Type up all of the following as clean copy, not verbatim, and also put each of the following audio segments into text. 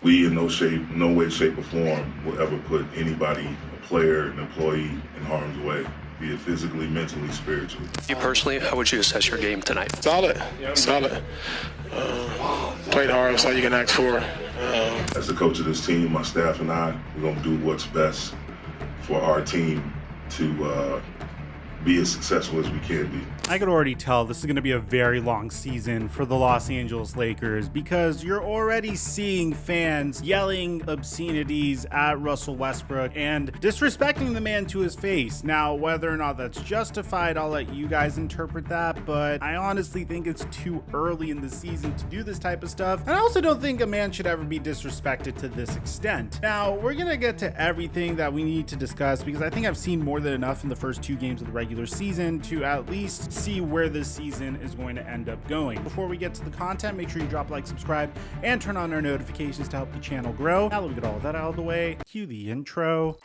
We in no way, shape, or form will ever put anybody, a player, an employee, in harm's way, be it physically, mentally, spiritually. You personally, how would you assess your game tonight? Solid. Played hard, that's all you can ask for. As the coach of this team, my staff and I, we're going to do what's best for our team to be as successful as we can be. I could already tell this is going to be a very long season for the Los Angeles Lakers because you're already seeing fans yelling obscenities at Russell Westbrook and disrespecting the man to his face. Now, whether or not that's justified, I'll let you guys interpret that, but I honestly think it's too early in the season to do this type of stuff. And I also don't think a man should ever be disrespected to this extent. Now, we're going to get to everything that we need to discuss because I think I've seen more than enough in the first 2 games of the regular season to at least see where this season is going to end up going. Before we get to the content, make sure you drop a like, subscribe, and turn on our notifications to help the channel grow. Now that we get all of that out of the way, cue the intro.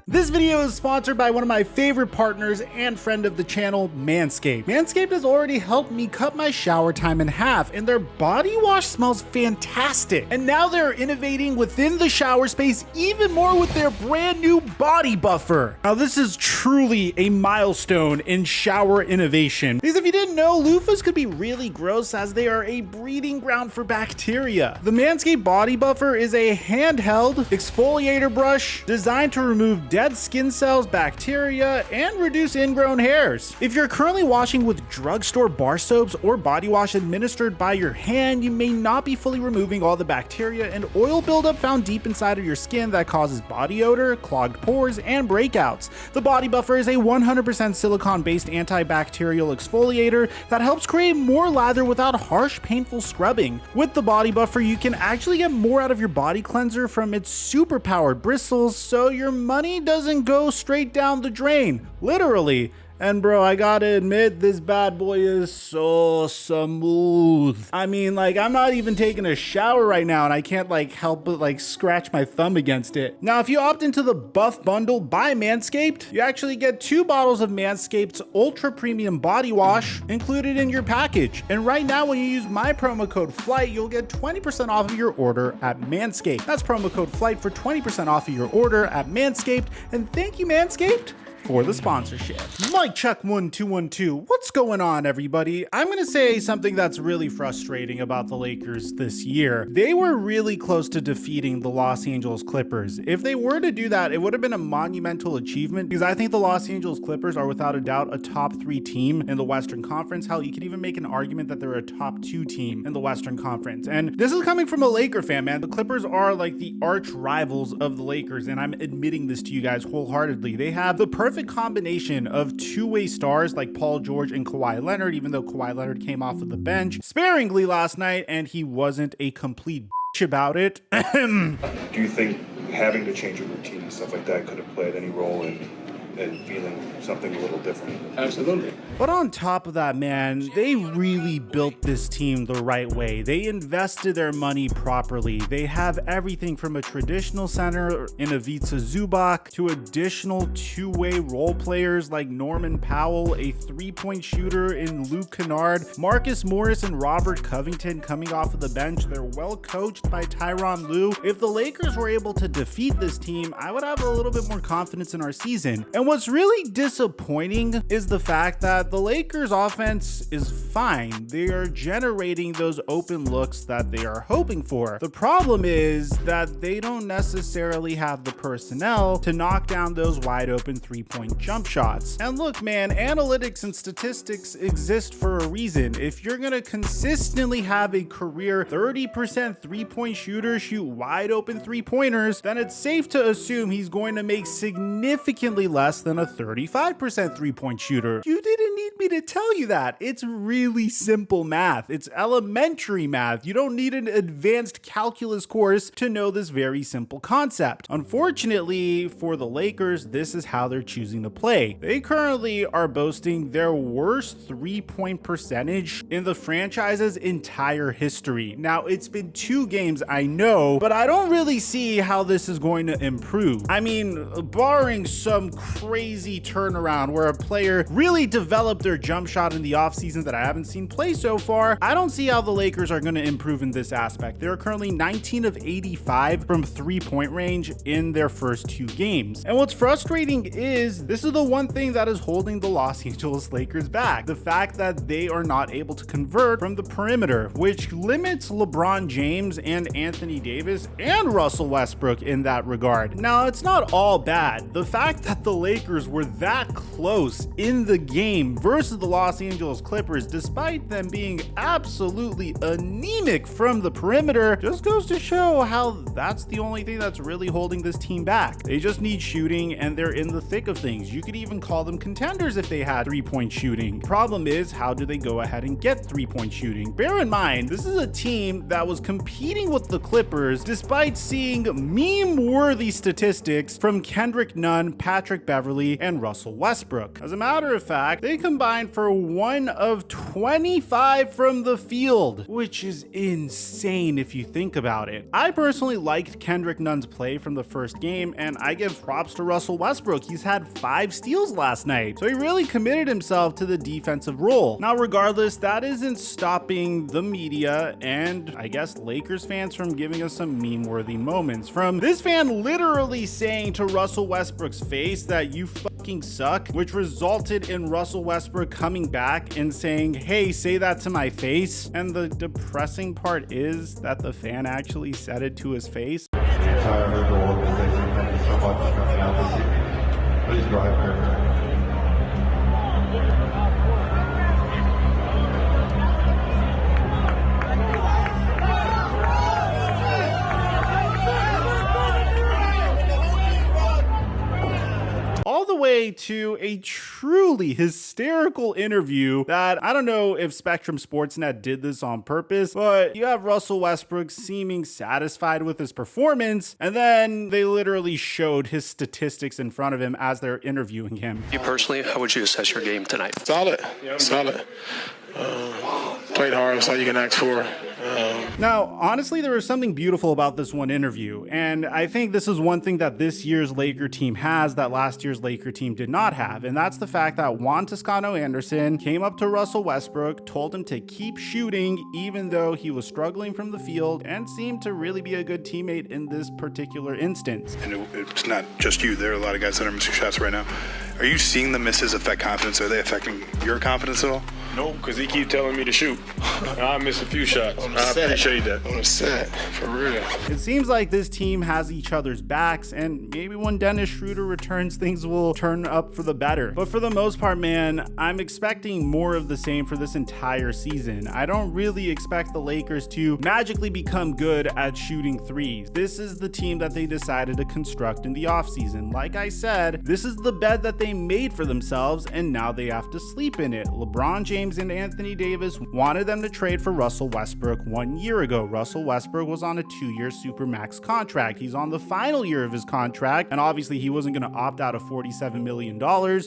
This video is sponsored by one of my favorite partners and friend of the channel, Manscaped. Manscaped has already helped me cut my shower time in half, and their body wash smells fantastic. And now they're innovating within the shower space even more with their brand new body buffer. Now this is truly a milestone in shower innovation, because if you didn't know, loofahs could be really gross as they are a breeding ground for bacteria. The Manscaped body buffer is a handheld exfoliator brush designed to remove dead skin cells, bacteria, and reduce ingrown hairs. If you're currently washing with drugstore bar soaps or body wash administered by your hand, you may not be fully removing all the bacteria and oil buildup found deep inside of your skin that causes body odor, clogged pores, and breakouts. The body buffer is a 100% silicone-based antibacterial exfoliator that helps create more lather without harsh, painful scrubbing. With the body buffer, you can actually get more out of your body cleanser from its super-powered bristles, so your money doesn't go straight down the drain, literally. And bro, I gotta admit, this bad boy is so smooth. I mean, like, I'm not even taking a shower right now and I can't like help but like scratch my thumb against it. Now, if you opt into the Buff Bundle by Manscaped, you actually get 2 bottles of Manscaped's ultra premium body wash included in your package. And right now, when you use my promo code FLIGHT, you'll get 20% off of your order at Manscaped. That's promo code FLIGHT for 20% off of your order at Manscaped. And thank you, Manscaped, for the sponsorship. Mike check 1212. What's going on, everybody? I'm gonna say something that's really frustrating about the Lakers this year. They were really close to defeating the Los Angeles Clippers. If they were to do that, it would have been a monumental achievement because I think the Los Angeles Clippers are without a doubt a top 3 team in the Western Conference. Hell, you could even make an argument that they're a top 2 team in the Western Conference. And this is coming from a Laker fan, man. The Clippers are like the arch rivals of the Lakers, and I'm admitting this to you guys wholeheartedly. They have the perfect combination of two-way stars like Paul George and Kawhi Leonard, even though Kawhi Leonard came off of the bench sparingly last night and he wasn't a complete bitch about it. Do you think having to change your routine and stuff like that could have played any role in feeling something a little different? Absolutely. But on top of that, man, they really built this team the right way. They invested their money properly. They have everything from a traditional center in Ivica Zubac to additional 2-way role players like Norman Powell, a 3-point shooter in Luke Kennard, Marcus Morris, and Robert Covington coming off of the bench. They're well coached by Tyronn Lue. If the Lakers were able to defeat this team, I would have a little bit more confidence in our season. And what's really disappointing is the fact that the Lakers offense is fine. They are generating those open looks that they are hoping for. The problem is that they don't necessarily have the personnel to knock down those wide open 3-point jump shots. And look, man, analytics and statistics exist for a reason. If you're gonna consistently have a career 30% 3-point shooter shoot wide open 3-pointers, then it's safe to assume he's going to make significantly less less than a 35% three-point shooter. You didn't need me to tell you that. It's really simple math. It's elementary math. You don't need an advanced calculus course to know this very simple concept. Unfortunately for the Lakers, this is how they're choosing to play. They currently are boasting their worst three-point percentage in the franchise's entire history. Now, it's been 2 games, I know, but I don't really see how this is going to improve. I mean, barring some crazy turnaround where a player really developed their jump shot in the offseason that I haven't seen play so far, I don't see how the Lakers are going to improve in this aspect. They're currently 19 of 85 from three-point range in their first 2 games. And what's frustrating is this is the one thing that is holding the Los Angeles Lakers back. The fact that they are not able to convert from the perimeter, which limits LeBron James and Anthony Davis and Russell Westbrook in that regard. Now, it's not all bad. The fact that the Lakers were that close in the game versus the Los Angeles Clippers, despite them being absolutely anemic from the perimeter, just goes to show how that's the only thing that's really holding this team back. They just need shooting, and they're in the thick of things. You could even call them contenders if they had three-point shooting. Problem is, how do they go ahead and get three-point shooting? Bear in mind, this is a team that was competing with the Clippers despite seeing meme-worthy statistics from Kendrick Nunn, Patrick Beverley, and Russell Westbrook. As a matter of fact, they combined for 1 of 25 from the field, which is insane if you think about it. I personally liked Kendrick Nunn's play from the first game, and I give props to Russell Westbrook. He's had 5 steals last night, so he really committed himself to the defensive role. Now, regardless, that isn't stopping the media and I guess Lakers fans from giving us some meme-worthy moments. From this fan literally saying to Russell Westbrook's face that you fucking suck, which resulted in Russell Westbrook coming back and saying, hey, say that to my face. And the depressing part is that the fan actually said it to his face. The entire Liverpool organization, thank you so much for coming out this evening. Please drive carefully. All the way to a truly hysterical interview that I don't know if Spectrum Sportsnet did this on purpose, but you have Russell Westbrook seeming satisfied with his performance, and then they literally showed his statistics in front of him as they're interviewing him. You personally, how would you assess your game tonight? Solid. Played hard. That's all you can ask for. Now, honestly, there was something beautiful about this one interview, and I think this is one thing that this year's Laker team has that last year's Laker team did not have, and that's the fact that Juan Toscano-Anderson came up to Russell Westbrook, told him to keep shooting even though he was struggling from the field, and seemed to really be a good teammate in this particular instance. And it's not just you. There are a lot of guys that are missing shots right now. Are you seeing the misses affect confidence? Are they affecting your confidence at all? No, because he keep telling me to shoot. I missed a few shots. I appreciate that. On the set, for real. It seems like this team has each other's backs, and maybe when Dennis Schroeder returns, things will turn up for the better. But for the most part, man, I'm expecting more of the same for this entire season. I don't really expect the Lakers to magically become good at shooting threes. This is the team that they decided to construct in the offseason. Like I said, this is the bed that they made for themselves, and now they have to sleep in it. LeBron James and Anthony Davis wanted them to trade for Russell Westbrook 1 year ago. Russell Westbrook was on a 2-year Supermax contract. He's on the final year of his contract, and obviously he wasn't going to opt out of $47 million.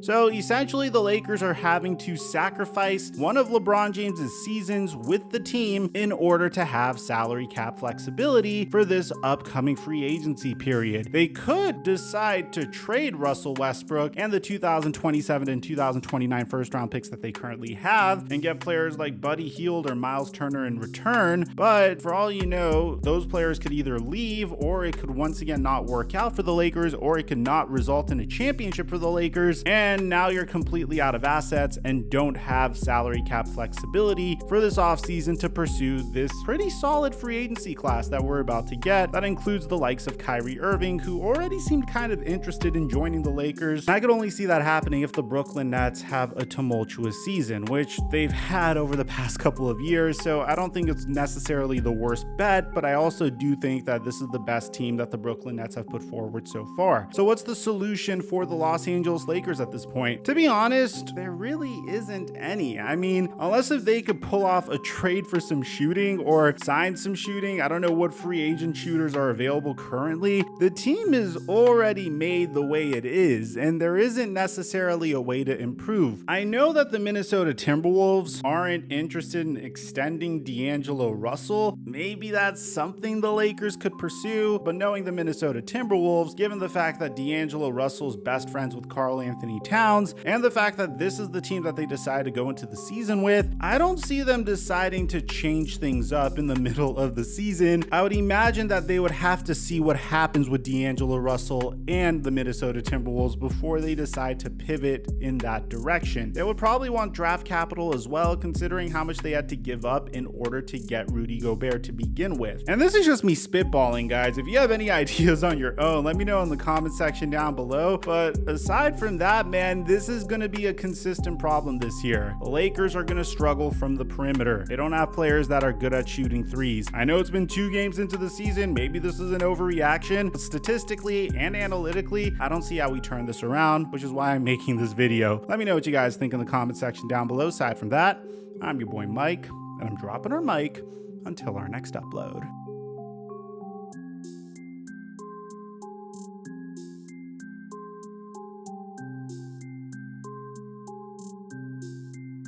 So essentially, the Lakers are having to sacrifice one of LeBron James's seasons with the team in order to have salary cap flexibility for this upcoming free agency period. They could decide to trade Russell Westbrook and the 2027 and 2029 first round picks that they currently have and get players like Buddy Hield or Miles Turner in return, but for all you know, those players could either leave, or it could once again not work out for the Lakers, or it could not result in a championship for the Lakers, and now you're completely out of assets and don't have salary cap flexibility for this offseason to pursue this pretty solid free agency class that we're about to get. That includes the likes of Kyrie Irving, who already seemed kind of interested in joining the Lakers. I could only see that happening if the Brooklyn Nets have a tumultuous season, which they've had over the past couple of years, so I don't think it's necessarily the worst bet, but I also do think that this is the best team that the Brooklyn Nets have put forward so far. So what's the solution for the Los Angeles Lakers at this point? To be honest, there really isn't any. I mean, unless if they could pull off a trade for some shooting or sign some shooting, I don't know what free agent shooters are available currently. The team is already made the way it is, and there isn't necessarily a way to improve. I know that the Minnesota Timberwolves aren't interested in extending D'Angelo Russell. Maybe that's something the Lakers could pursue, but knowing the Minnesota Timberwolves, given the fact that D'Angelo Russell's best friends with Karl Anthony Towns, and the fact that this is the team that they decide to go into the season with, I don't see them deciding to change things up in the middle of the season. I would imagine that they would have to see what happens with D'Angelo Russell and the Minnesota Timberwolves before they decide to pivot in that direction. They would probably want draft capital as well, considering how much they had to give up in order to get Rudy Gobert to begin with. And this is just me spitballing, guys. If you have any ideas on your own, let me know in the comment section down below. But aside from that, man, this is going to be a consistent problem this year. The Lakers are going to struggle from the perimeter. They don't have players that are good at shooting threes. I know it's been 2 games into the season. Maybe this is an overreaction, but statistically and analytically, I don't see how we turn this around, which is why I'm making this video. Let me know what you guys think in the comment section down below. Aside from that, I'm your boy Mike, and I'm dropping our mic until our next upload.